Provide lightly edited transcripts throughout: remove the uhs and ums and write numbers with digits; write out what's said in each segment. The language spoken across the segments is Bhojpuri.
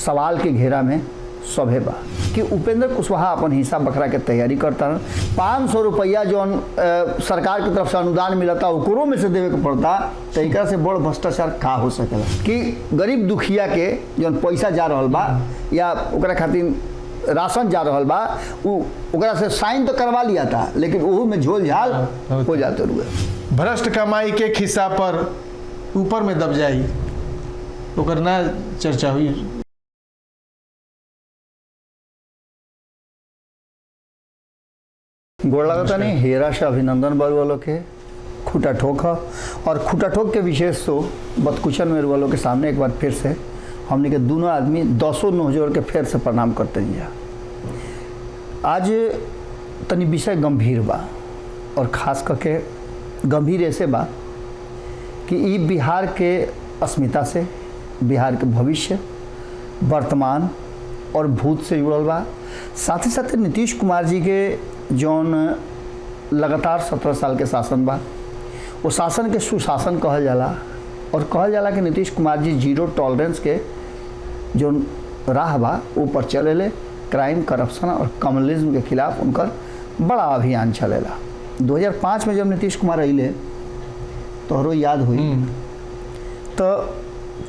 सवाल के घेरा में सभे बा कि उपेंद्र कुशवाहा अपन हिस्सा बखरा के तैयारी करता है। 500 रुपया जौन सरकार की तरफ से अनुदान मिलता ओकरो में से देवे के पड़ता, तो एक से बड़ भ्रष्टाचार का हो सकेला कि गरीब दुखिया के जौन पैसा जा रहा बा या ओकरा खातिर राशन जा रहा बा ओकरा से साइन तो करवा लिया था, लेकिन वह में झोल झाल हो जाते रुए। भ्रष्ट कमाई के खिस्सा पर ऊपर में दब जाई ओकर ना चर्चा हुई। गोड़ लगता नहीं हेरा से अभिनंदन बल वालों के खूटा ठोक है और खूटा ठोक के विशेष तो बदकुचन में वालों के सामने एक बार फिर से हमने के दोनों आदमी 200 नौजोर के फिर से प्रणाम करते हैं। आज तनी विषय गंभीर बा और खास करके गंभीर ऐसे बा कि ये बिहार के अस्मिता से, बिहार के भविष्य, वर्तमान और भूत से जुड़ल बा। साथ ही साथ नीतीश कुमार जी के जौन लगातार 17 साल के शासन बा, वो शासन के सुशासन कहल जाला और कहल जाला कि नीतीश कुमार जी जीरो टॉलरेंस के जो राह बा ऊपर चलेले। क्राइम, करप्शन और कम्युनलिज्म के खिलाफ उनकर बड़ा अभियान चलेला। 2005 में जब नीतीश कुमार अइले तोहरो याद हुई तो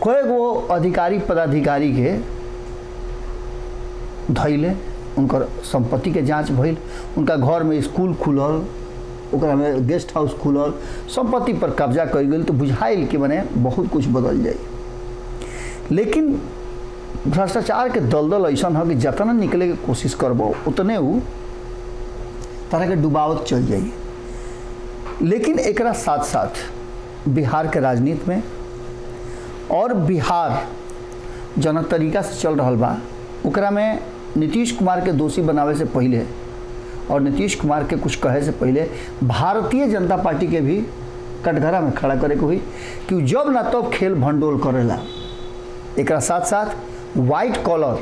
कोई गो अधिकारी पदाधिकारी के धैले, उनकर संपत्ति के जांच भइल, उनका घर में स्कूल खुलल, ओकरा में गेस्ट हाउस खुलल, संपत्ति पर कब्जा कर गई, तो बुझाइल कि मने बहुत कुछ बदल जाए। लेकिन भ्रष्टाचार के दलदल ऐसा है कि जितना निकले के कोशिश करबो उतने वो तरह के डुबावत चल जाए। लेकिन एकरा साथ साथ बिहार के राजनीति में और बिहार जन तरीका से चल रहा बा ओकरा में नीतीश कुमार के दोषी बनावे से पहले और नीतीश कुमार के कुछ कहे से पहले भारतीय जनता पार्टी के भी कटघरा में खड़ा करे के हुई कि जब ना तब खेल भंडोल करेला। एक साथ साथ वाइट कॉलर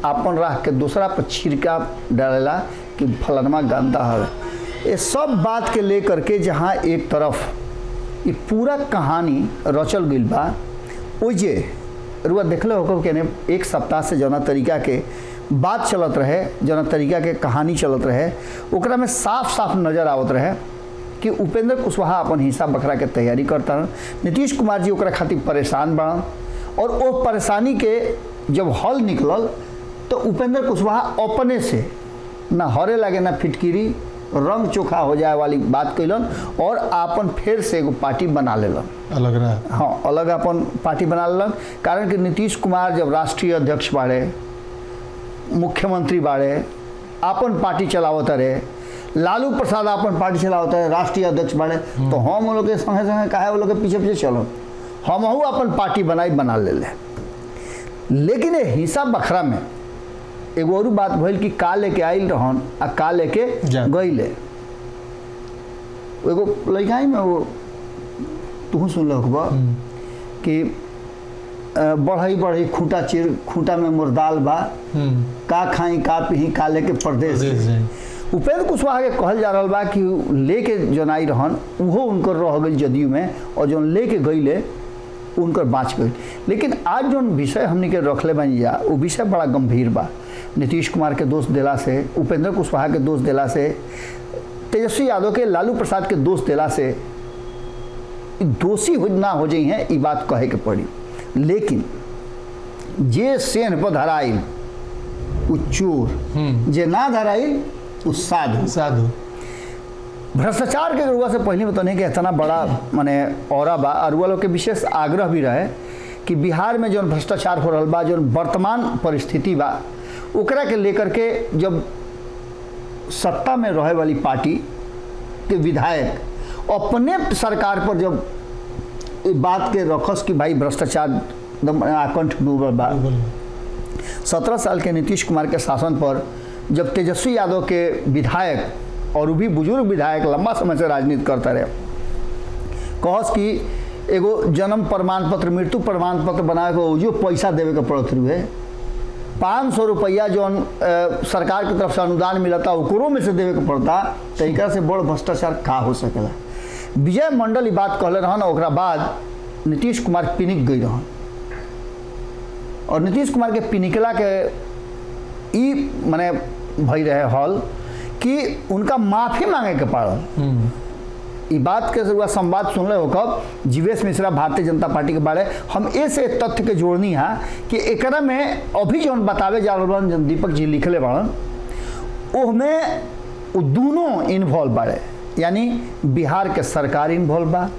अपन राह के दूसरा पर छिड़का डालेला कि फलनमा गंदा है। ये सब बात के लेकर के जहाँ एक तरफ ये पूरा कहानी रचल गई बा, ओजे रुआ देखले होकर के एक सप्ताह से जना तरीका के बात चलत रहे, जना तरीका के कहानी चलत रहे, ओकरा में साफ साफ नज़र आवत रहे कि उपेंद्र कुशवाहा अपन हिस्सा बखरा के तैयारी करता है। नीतीश कुमार जी ओकरा खातिर परेशान बड़न और वो परेशानी के जब हल निकलल तो उपेंद्र कुशवाहा अपने से ना हरे लगे ना फिटकिरी, रंग चोखा हो जाए वाली बात कैलन और आपन फिर से एगो पार्टी बना लेलन। अलग रहा, हाँ अलग अपन पार्टी बना लेलन। कारण कि नीतीश कुमार जब राष्ट्रीय अध्यक्ष बाड़े, मुख्यमंत्री बाड़े, अपन पार्टी चलावत रहे, लालू प्रसाद अपन पार्टी चलावत रहे, राष्ट्रीय अध्यक्ष बाड़े, तो हम लोग के संगे संगे काहे वो लोग के पीछे पीछे चलो, हमहू अपन पार्टी बना ले। लेकिन ये हिस्सा बखरा में एगो और बात भइल कि का लेके आइल रहन आ का लेके गइले। एगो लड़काई में वो तू सुन लखबा कि बढ़ई खूंटा चिर खूंटा में मुर्दाल बा, का खाई का पी का लेके परदेश। उपेंद्र कुशवाहा के कहल जा रहा बा कि लेके जौन आई रहन उहो उनकर रह गई जदयू में और जौन लेके गइले उनकर बाँच गई। लेकिन आज जौन विषय हमने के रखले बन जा वो विषय बड़ा गंभीर बा। नीतीश कुमार के दोष दिला से, उपेंद्र कुशवाहा के दोष दिला से, तेजस्वी यादव के, लालू प्रसाद के दोष दिला से दोषी ना हो जाई हैं, ये बात कहे के पड़ी। लेकिन जे सेन पर धराइल उ चोर, जे ना धराइल उ साधु। भ्रष्टाचार के रुआ से पहले बताने के इतना बड़ा माने और बा अरुआ लोग के विशेष आग्रह भी रहे कि बिहार में जो भ्रष्टाचार हो रहा बा, जो वर्तमान परिस्थिति बा ओकरा के लेकर के जब सत्ता में रहे वाली पार्टी के विधायक अपने सरकार पर जब बात के रखस कि भाई भ्रष्टाचार एकदम आकंठ डूबल बा। 17 साल के नीतीश कुमार के शासन पर जब तेजस्वी यादव के विधायक और भी बुजुर्ग विधायक लंबा समय से राजनीति करता रहे, कहस कि एगो जन्म प्रमाण पत्र, मृत्यु प्रमाण पत्र बनाए को जो पैसा देवे के पड़त रहे, 500 रुपया जो सरकार की तरफ से अनुदान मिलता ओकरो में से देवे के पड़ता, तो एक से बड़ भ्रष्टाचार का हो सकेला। विजय मंडल ये बात कहले रहन, ओकरा बाद नीतीश कुमार पिनिक गई रहन और नीतीश कुमार के पिनिकला के ई माने भई रहे हॉल कि उनका माफ़ी मांगे के पड़ल। ई बात के जरूर संवाद सुन रहे हो कब जीवेश मिश्रा भारतीय जनता पार्टी के बारे हम ऐसे तथ्य के जोड़नी है कि एकरा में अभी जो बतावे जा रहा जन दीपक जी लिखले बाड़न ओहमें वो दोनों इन्वॉल्व बाड़े, यानी बिहार के सरकार इन्वॉल्व बा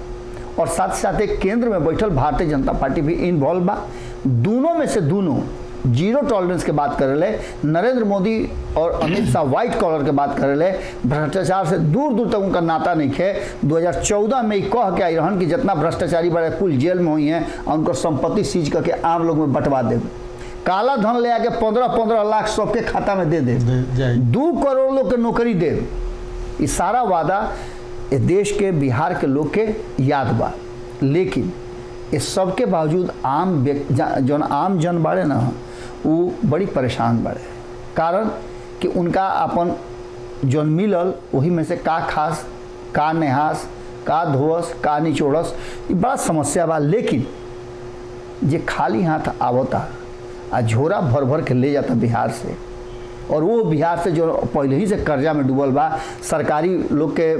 और साथ साथ एक केंद्र में बैठल भारतीय जनता पार्टी भी इन्वॉल्व बा। दोनों में से दोनों जीरो टॉलरेंस के बात करे ले, नरेंद्र मोदी और अमित शाह व्हाइट कॉलर के बात करे ले, भ्रष्टाचार से दूर दूर तक उनका नाता नहीं है। 2014 में कह के आई रहन कि जितना भ्रष्टाचारी बड़े कुल जेल में हुई हैं और उनको संपत्ति सीज करके आम लोग में बंटवा दे, काला धन ले आके 15-15 लाख सबके खाता में दे 2 करोड़ लोग के नौकरी दे। ये सारा वादा इस देश के बिहार के लोग के याद बा, लेकिन इस सब के बावजूद जौन आम जन बाड़े ना वो बड़ी परेशान बाड़े, कारण कि उनका अपन जौन मिलल वही में से का खास का नेहास का धोवस का निचोड़स, ये बड़ा समस्या बा। लेकिन जे खाली हाथ आवता आ झोरा भर भर के ले जाता बिहार से, और वो बिहार से जो पहले ही से कर्जा में डूबल बा, सरकारी लोग के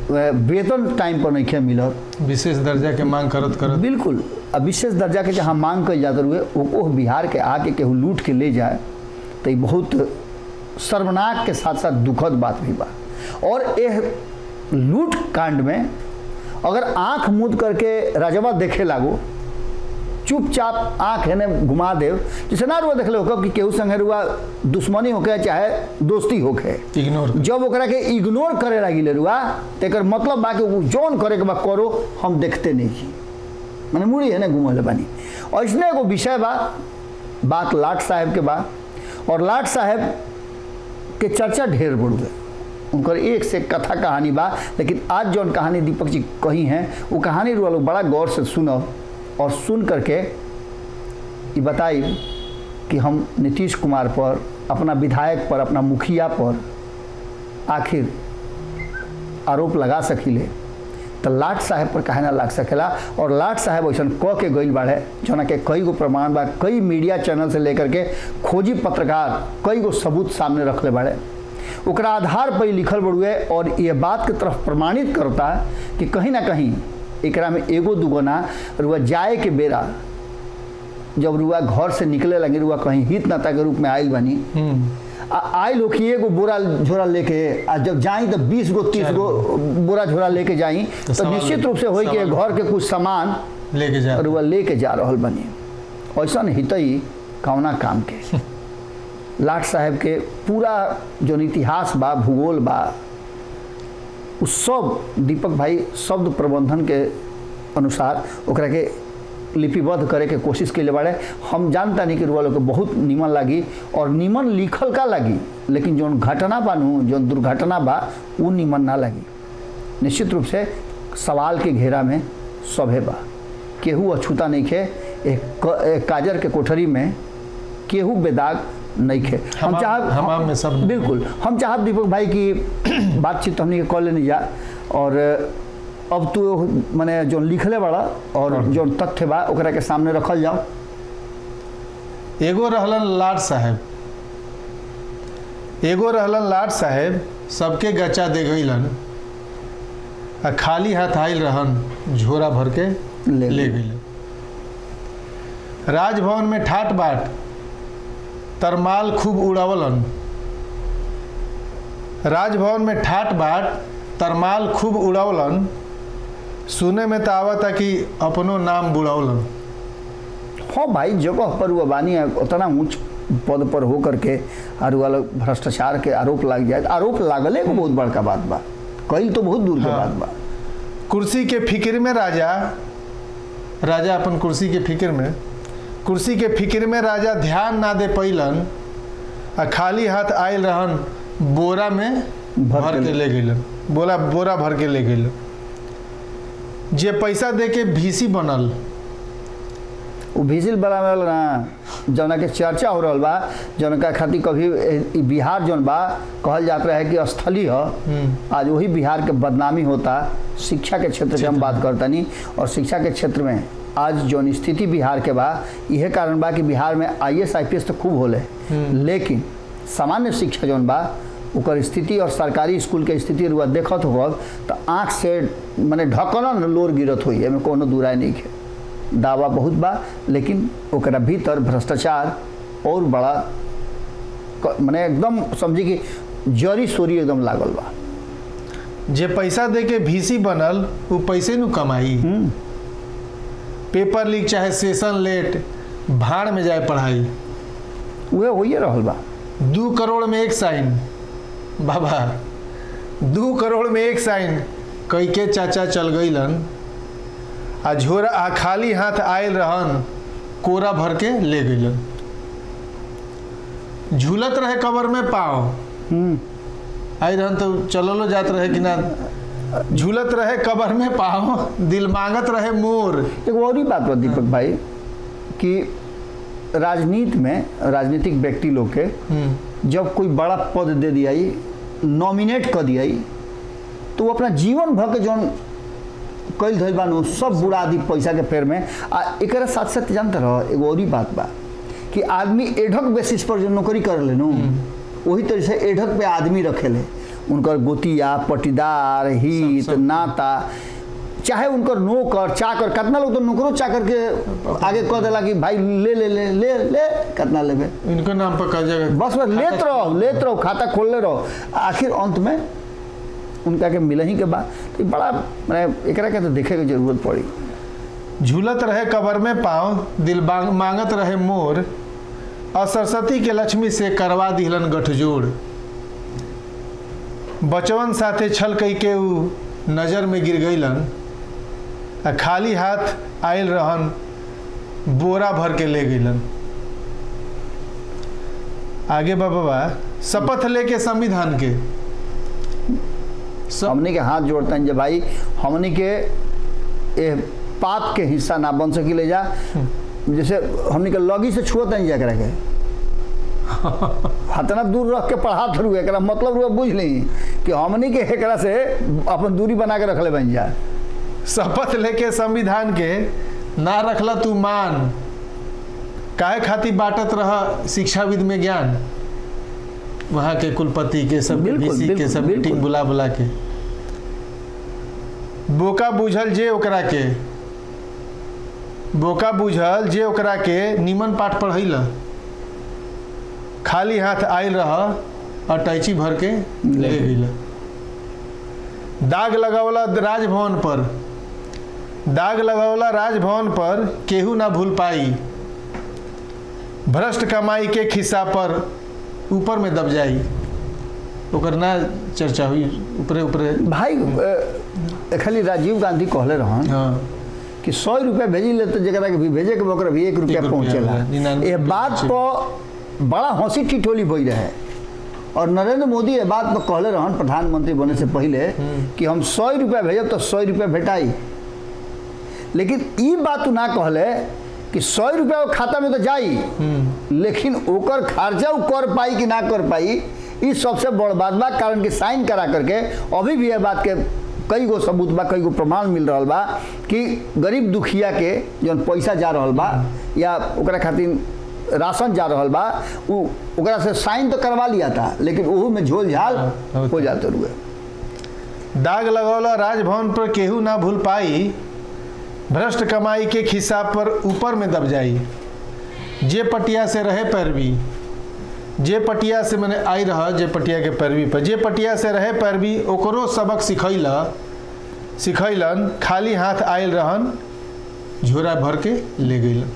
वेतन टाइम पर नहीं मिलत, विशेष दर्जा के मांग करत बिल्कुल अब विशेष दर्जा के जहाँ मांग कर जाते हुए वो बिहार के आके केहू लूट के ले जाए तो ये बहुत शर्मनाक के साथ साथ दुखद बात भी बा। और यह लूट कांड में अगर आंख मूंद करके राजवा देखे लागो, चुपचाप आँख है घुमा दे, जैसे ना रुआ देख लो कब कि केहू संगे रुआ दुश्मनी होके चाहे दोस्ती होके इग्नोर, जब ओकरा के इग्नोर करे लगी रुआ तेकर मतलब बा कि जौन करे के बा करो, हम देखते नहीं की मैंने मुड़ी है ना घूमल बानी। और इसने एगो विषय बा, बात लाट साहब के बा, और लाट साहब के चर्चा ढेर बढ़ उनकर एक से कथा कहानी बा, लेकिन आज जौन कहानी दीपक जी कही हैं वो कहानी रुआ लोग बड़ा गौर से सुनो और सुन करके ये बताई कि हम नीतीश कुमार पर, अपना विधायक पर, अपना मुखिया पर आखिर आरोप लगा सकीले तो लाट साहब पर काहे ना लग सकेला। और लाट साहब ऐसा कह के गई बाड़े जना के कई गो प्रमाण बा, कई मीडिया चैनल से लेकर के खोजी पत्रकार कई गो सबूत सामने रखले बाड़े, ओकरा आधार पर लिखल बड़ुए। और ये बात की तरफ प्रमाणित करता है कि कहीं ना कहीं एकरा में एगो दुगो ना रुआ जाए के बेरा जब रुआ घर से निकले लगे, रुआ कहीं हित नाता के रूप में आयल बनी, आयल हो कि एगो बोरा झोरा लेके, आ जब जाई तो 20 गो 30 गो बोरा झोरा लेके जाई तो निश्चित रूप से होई कि घर के कुछ सामान लेके जा रहल बनी। ऐसा हितई कौना काम के लाट साहब के पूरा जो इतिहास बा, भूगोल बा, उस सब दीपक भाई शब्द प्रबंधन के अनुसार ओकरा के लिपिबद्ध करे के कोशिश के बाड़े। हम जानता नहीं कि रुआ लोग के बहुत नीमन लगी और नीमन लिखल का लगी, लेकिन जो घटना बानू, जो दुर्घटना बा वो नीमन ना लगी। निश्चित रूप से सवाल के घेरा में सभे बा, केहू अछूता नहीं खे, एक काजर के कोठरी में केहू बेदाग नहीं खे। हम चाहब में सब बिल्कुल हम चाहब दीपक भाई की बातचीत हमने कॉल लेने जा, और अब तो मैंने जो लिखले बड़ा और जो तथ्य बा ओकरा के सामने रखल जाओ। एगो रहलन लाट साहब, एगो रहलन लाट साहब सबके गचा दे गईलन, खाली हाथ आयल रहन झोरा भर के ले गईलन। राजभवन में ठाट बाट तरमाल खूब उड़ावलन, राजभवन में ठाट बाट तरमाल खूब उड़ावलन, सुने में तो आवता कि अपनो नाम बुड़ावलन। हाँ भाई, जगह पर वो बानी उतना ऊंच पद पर हो करके और वाला भ्रष्टाचार के आरोप लग जाए, आरोप लागले को बहुत बड़का बात बा, कई तो बहुत दूर के बात बा। कुर्सी के फिक्र में राजा अपन कुर्सी के फिक्र में राजा ध्यान ना दे पैलन, आ खाली हाथ आयल रहन बोरा में भर के ले गईलन, बोरा भर के ले गईलन। जे पैसा दे के भीसी बनल, वो भीसिल बना ना जौना के चर्चा हो रहा बा, जौन का खातिर कभी बिहार जौन बा कहल जाता है कि स्थली है, आज वही बिहार के बदनामी होता। शिक्षा के क्षेत्र की हम बात करता नहीं, और शिक्षा के क्षेत्र में आज जौन स्थिति बिहार के बा यह कारण बा कि बिहार में IAS IPS तो खूब होले, लेकिन सामान्य शिक्षा जौन बा ओकर स्थिति और सरकारी स्कूल के स्थिति रुआ देखत हो तो आँख से माने ढकन लोर गिरत हुई, एमें कोनो दुराय नहीं है। दावा बहुत बा लेकिन ओकरा भीतर भ्रष्टाचार और बड़ा माने एकदम समझी कि जरी सोरी एकदम लागल बा। जे पैसा दे के VC बनल वो पैसे नु कमाई, पेपर लीक चाहे सेशन लेट भाड़ में जाए पढ़ाई, वह होइए रहल बा। 2 करोड़ में 1 साइन बाबा, 2 करोड़ में 1 साइन कई के चाचा चल गईलन आ झोरा आ खाली हाथ आयल रहन कोरा भर के ले गईलन। झूलत रहे कबर में पाँव, आई रहन तो चललो जात रहे कि ना, झूलत रहे कबर में पाँव, दिल मांगत रहे मोर। एक और ही बात बा दीपक भाई कि राजनीति में राजनीतिक व्यक्ति लोग के जब कोई बड़ा पद दे दिया, नॉमिनेट कर दिया, तो वो अपना जीवन भर के जौन कैल धइल बा सब बुड़ा दी पैसा के पैर में। आ एक साथ साथ जानते रहो एक और ही बात बा कि आदमी एढक बेसिस पर जो नौकरी कर ले वही तरह से एढक पे आदमी रखेले, उनकर गोतिया पटीदार हित नाता, चाहे उनकर नौकर चाकर, कितना लोग तो नौकरों चाकर के आगे कह देला कि भाई ले ले ले ले ले कितना लेबे, इनके नाम पर कर्जा बस लेत रहो खाता खोलले रहो, आखिर अंत में उनका के मिल ही के बाद तो बड़ा मैंने एकरा के तो देखे की जरूरत पड़ी। झूलत रहे कबर में पाँव, दिल मांगत रहे मोर, और सरस्वती के लक्ष्मी से करवा दिहलन गठजोड़। बचवन साथे छल कई के ऊ नजर में गिर गईलन, खाली हाथ आयल रहन बोरा भर के ले गईलन। आगे बाबा शपथ लेके संविधान के हमने के हाथ जोड़ते हैं जब भाई हमने के पाप के हिस्सा ना बन सकी ले जा, जैसे हमने के लगी से छुअत नहीं जा के हतना दूर रख के पढ़ा थरू एक मतलब रुआ बुझ ली कि हमने के एकरा से अपन दूरी बना के रख ले बन जा। शपथ लेके संविधान के ना रखला तू मान, काहे खातिर बांटत रहा शिक्षाविद में ज्ञान, वहाँ के कुलपति के सब VC के सब मीटिंग बुला बुला के। बोका बुझल जे ओकरा के, बोका बुझल जे ओकरा के निमन पाठ पढ़ैला, खाली हाथ आयल रहा अटैची भर के ले गईला। दाग लगावला राजभवन पर, दाग लगावला राजभवन पर केहू ना भूल पाई, भ्रष्ट कमाई के खिस्सा पर ऊपर में दब जाई, ओकर ना चर्चा हुई ऊपरे ऊपरे। भाई खाली राजीव गांधी कहले रहन कि 100 रुपया भेजी ले तो जरा के भी भेजे के ओकरा भी 1 रुपया पहुँचेला। ये बात पर बड़ा हंसी टिटोली भई रहे और नरेंद्र मोदी ये बात पर कहले रहन प्रधानमंत्री बने से पहले कि हम 100 रुपया भेजब तो 100 रुपया भेटाई, लेकिन ये बात ना कहले कि 100 रुपया खाता में तो जाई, लेकिन ओकर खर्चा कर पाई कि ना कर पाई ये सबसे बड़ बात बा। कारण कि साइन करा करके अभी भी ये बात के कई गो सबूत बा, कई गो प्रमाण मिल रहा बा कि गरीब दुखिया के जौन पैसा जा रहा बा या ओकरा खातिर राशन जा रहा बा ओकरा से साइन तो करवा लिया था, लेकिन ओहू में झोल झाल हो जाते रुए। दाग लगौला राजभवन पर केहू ना भूल पाई, भ्रष्ट कमाई के खिस्सा पर ऊपर में दब जाई। जे पटिया से रहे पैरवी, जे पटिया से मैंने आई रहा, जे पटिया के पैरवी पर, जे पटिया से रहे पैरवी ओकरो सबक सिखैलन, खाली हाथ आयल रहन झोरा भर के ले गईलन।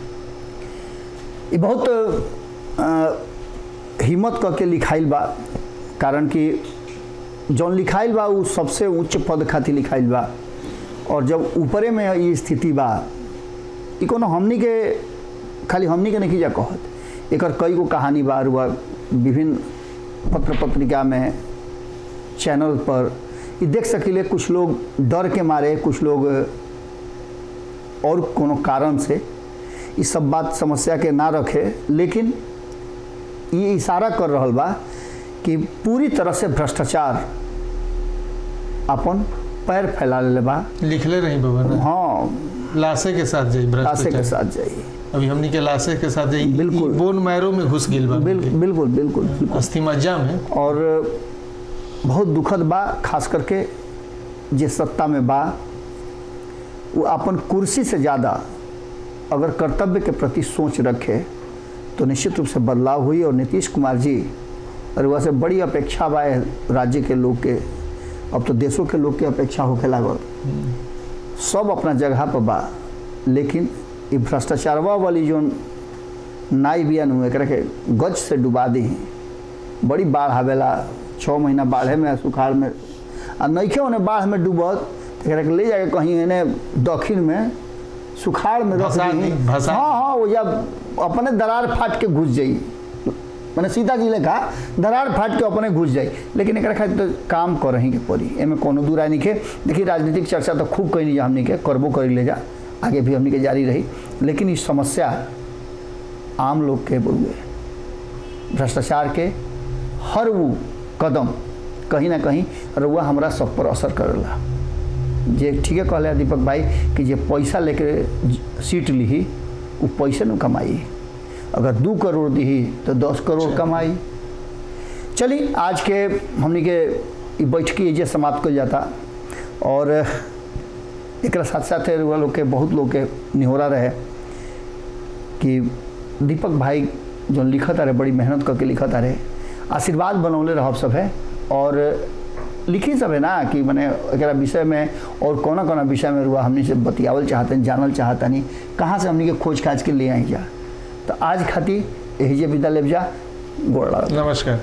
ये बहुत हिम्मत करके लिखाइल बा, कारण कि जौन लिखाइल बा वो सबसे उच्च पद खातिर लिखाइल बा, और जब ऊपरे में ये स्थिति बा ये कोनो हमनी के खाली हमनी के नहीं जा कहत, एकर कई गो कहानी बा रुआ विभिन्न पत्र पत्रिका में चैनल पर ये देख सकिले। कुछ लोग डर के मारे, कुछ लोग और कोनो कारण से ये सब बात समस्या के ना रखे, लेकिन ये इशारा कर रहल बा कि पूरी तरह से भ्रष्टाचार अपन पैर फैला ले बा। लिखले रही बाबा ना। हाँ लाशे के साथ जाई लाशे के साथ जाई। अभी हमनी के लाशे के साथ जाई बिल्कुल। बोन मैरो में घुस गिल बा बिल्कुल बिल्कुल अस्थि मज्जा में। और बहुत दुखद बा, खास करके जे सत्ता में बा वो अपन कुर्सी से ज़्यादा अगर कर्तव्य के प्रति सोच रखे तो निश्चित रूप से बदलाव हुई। और नीतीश कुमार जी और वह से बड़ी अपेक्षा बा राज्य के लोग के, अब तो देशों के लोग के अपेक्षा होके लागल। सब अपना जगह पर बा, लेकिन ये भ्रष्टाचारवा वाली जो नाई बियन हुए के गज से डुबा दी। बड़ी बाढ़ आवेला, 6 महीना बाढ़े में सुखाड़ में आ नइखे उन्हें बाढ़ में डूबत तो ले जाके कहीं इन्हें दक्षिण में सुखाड़ में रख दी। हाँ वो जब अपने दरार फाट के घुस जाई, मैंने सीता जी ने कहा दरार फाट के अपने घुस जाई। लेकिन एक खातिर तो काम कर रही के पड़ी, एमें कोनो दूर नहीं के। देखिए राजनीतिक चर्चा तो खूब कही जा, हमने के करबो कर ले जा, आगे भी हमने के जारी रही। लेकिन इस समस्या आम लोग के बुरे भ्रष्टाचार के हर वो कदम कहीं ना कहीं रुआ हमरा सब पर असर करेला। जे ठीक है कहले दीपक भाई कि जे पैसा लेके सीट ली वो पैसे न कमाई, अगर 2 करोड़ दी तो 10 करोड़ कमाई। चलिए आज के हमने के बैठकी ये समाप्त कर जाता। और एक साथ साथ लोग के बहुत लोग के निहोरा रहे कि दीपक भाई जो लिखत रहे, बड़ी मेहनत करके लिखत रहे, आशीर्वाद बनौले रह सब है। और लिखी सब है ना कि मैंने एक विषय में और कौन कौन विषय में रुआ हमने से बतियावल चाहते हैं, जानल चाहता नहीं, कहाँ से हमने के खोज खाज के ले आई जा। तो आज खातिर यही जे विदा लेब जा, गोड़ लागल। नमस्कार।